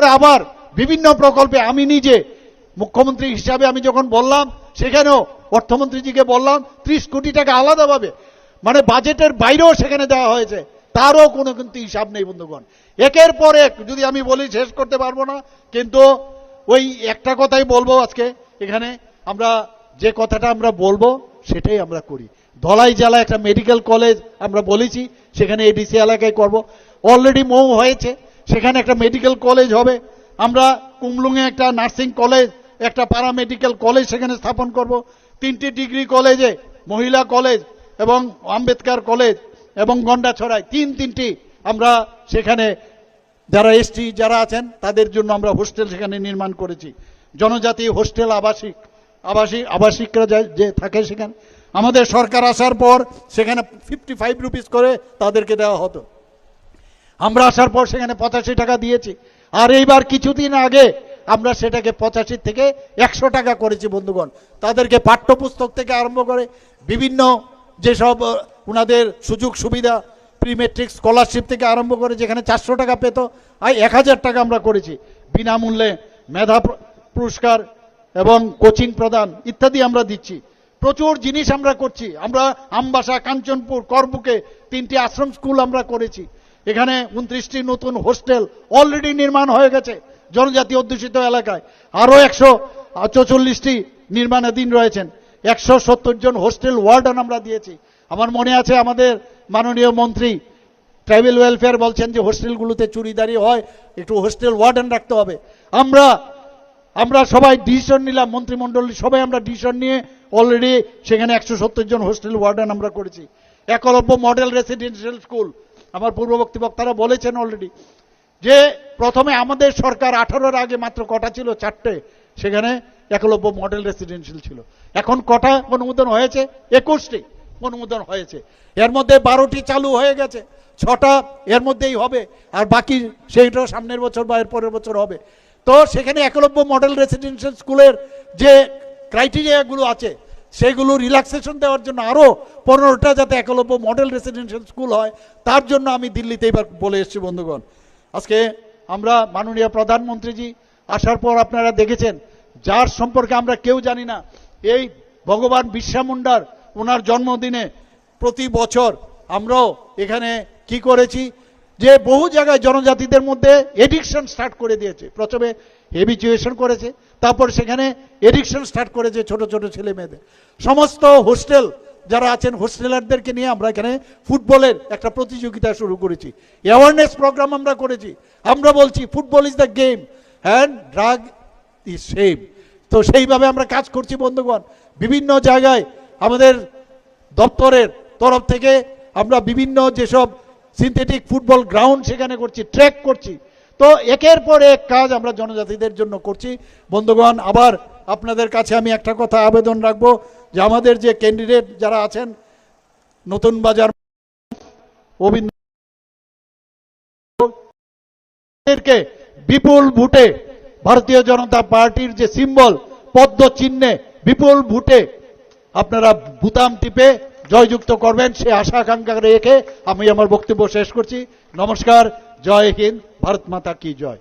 এরপরে আবার বিভিন্ন প্রকল্পে আমি নিজে মুখ্যমন্ত্রী হিসাবে আমি যখন বললাম, সেখানেও অর্থমন্ত্রীজিকে বললাম 30 কোটি টাকা আলাদাভাবে মানে বাজেটের বাইরেও সেখানে দেওয়া হয়েছে, তারও কোনো কিন্তু হিসাব নেই বন্ধুগণ। একের পর এক যদি আমি বলি শেষ করতে পারবো না, কিন্তু ওই একটা কথাই বলবো আজকে এখানে, আমরা যে কথাটা আমরা বলবো সেটাই আমরা করি। ধলাই জেলা একটা মেডিকেল কলেজ আমরা বলেছি, সেখানে এডিসি এলাকায় করব। অলরেডি মৌ হয়েছে, সেখানে একটা মেডিকেল কলেজ হবে। আমরা কুমলুঙে একটা নার্সিং কলেজ, একটা প্যারামেডিক্যাল কলেজ সেখানে স্থাপন করব। 3টি ডিগ্রি কলেজে, মহিলা কলেজ এবং আম্বেদকর কলেজ এবং গন্ডাছড়ায় তিনটি আমরা সেখানে যারা এসটি যারা আছেন তাদের জন্য আমরা হোস্টেল সেখানে নির্মাণ করেছি। জনজাতি হোস্টেল, আবাসিকরা যে থাকে সেখানে, আমাদের সরকার আসার পর সেখানে 55 রুপিস করে তাদেরকে দেওয়া হতো। আমরা আসার পর সেখানে 85 টাকা দিয়েছি। আর এইবার কিছুদিন আগে আমরা সেটাকে 85 থেকে 100 টাকা করেছি বন্ধুগণ। তাদেরকে পাঠ্যপুস্তক থেকে আরম্ভ করে বিভিন্ন যেসব ওনাদের সুযোগ সুবিধা, প্রি মেট্রিক স্কলারশিপ থেকে আরম্ভ করে যেখানে 400 টাকা পেত, 1000 টাকা আমরা করেছি। বিনামূল্যে মেধা পুরস্কার এবং কোচিং প্রদান ইত্যাদি আমরা দিচ্ছি। প্রচুর জিনিস আমরা করছি। আমরা আমবাসা, কাঞ্চনপুর, করবুকে 3টি আশ্রম স্কুল আমরা করেছি। এখানে 29টি নতুন হোস্টেল অলরেডি নির্মাণ হয়ে গেছে জনজাতি অধ্যুষিত এলাকায়। আরও 144টি নির্মাণাধীন রয়েছেন। 170 জন হোস্টেল ওয়ার্ডেন আমরা দিয়েছি। আমার মনে আছে আমাদের মাননীয় মন্ত্রী ট্রাইবেল ওয়েলফেয়ার বলছেন যে হোস্টেলগুলোতে চুরিদারি হয়, একটু হোস্টেল ওয়ার্ডেন রাখতে হবে। আমরা সবাই ডিসিশন নিলাম, মন্ত্রিমণ্ডল সবাই আমরা ডিসিশন নিয়ে অলরেডি সেখানে 170 জন হোস্টেল ওয়ার্ডেন আমরা করেছি। একলব্য মডেল রেসিডেন্সিয়াল স্কুল, আমার পূর্ববর্তী বক্তারা বলেছেন অলরেডি যে প্রথমে আমাদের সরকার 18-এর আগে মাত্র কটা ছিল? 4টে। সেখানে একলব্য মডেল রেসিডেন্সিয়াল ছিল। এখন কটা অনুমোদন হয়েছে? 21টি অনুমোদন হয়েছে। এর মধ্যে 12টি চালু হয়ে গেছে, 6টা এর মধ্যেই হবে, আর বাকি সেইটা সামনের বছর বা এর পরের বছর হবে। তো সেখানে একলব্য মডেল রেসিডেন্সিয়াল স্কুলের যে ক্রাইটেরিয়াগুলো আছে সেগুলো রিল্যাক্সেশন দেওয়ার জন্য আরও 15টা যাতে একলব্য মডেল রেসিডেন্সিয়াল স্কুল হয়, তার জন্য আমি দিল্লিতে এবার বলে এসেছি বন্ধুগণ। আজকে আমরা মাননীয় প্রধানমন্ত্রীজি আসার পর আপনারা দেখেছেন, যার সম্পর্কে আমরা কেউ জানি না, এই ভগবান বিরসা মুন্ডার ওনার জন্মদিনে প্রতি বছর আমরাও এখানে কি করেছি যে বহু জায়গায় জনজাতিদের মধ্যে এডিকশন স্টার্ট করে দিয়েছে। প্রথমে হেবিচুয়েশন করেছে, তারপর সেখানে এডিকশন স্টার্ট করেছে ছোট ছোট ছেলে মেয়েদের। সমস্ত হোস্টেল যারা আছেন হোস্টেলারদেরকে নিয়ে আমরা এখানে ফুটবলের একটা প্রতিযোগিতা শুরু করেছি, অ্যাওয়ারনেস প্রোগ্রাম আমরা করেছি। আমরা বলছি football is the game and drug is same. তো সেইভাবে আমরা কাজ করছি বন্ধুগণ। বিভিন্ন জায়গায় আমাদের দপ্তরের তরফ থেকে আমরা বিভিন্ন যেসব সিনথেটিক ফুটবল গ্রাউন্ড সেখানে করছি, ট্র্যাক করছি। তো একের পর এক কাজ আমরা জনজাতিদের জন্য করছি বন্ধুগণ। আবার আপনাদের কাছে আমি একটা কথা আবেদন রাখবো যে আমাদের যে ক্যান্ডিডেট যারা আছেন নতুন বাজার কে বিপুল ভোটে ভারতীয় জনতা পার্টির যে সিম্বল পদ্ম চিহ্নে বিপুল ভোটে আপনারা বুতাম টিপে জয়যুক্ত করবেন, সে আশা আকাঙ্ক্ষা রেখে আমি আমার বক্তব্য শেষ করছি। নমস্কার, জয় হিন্দ, ভারত মাতা কি জয়।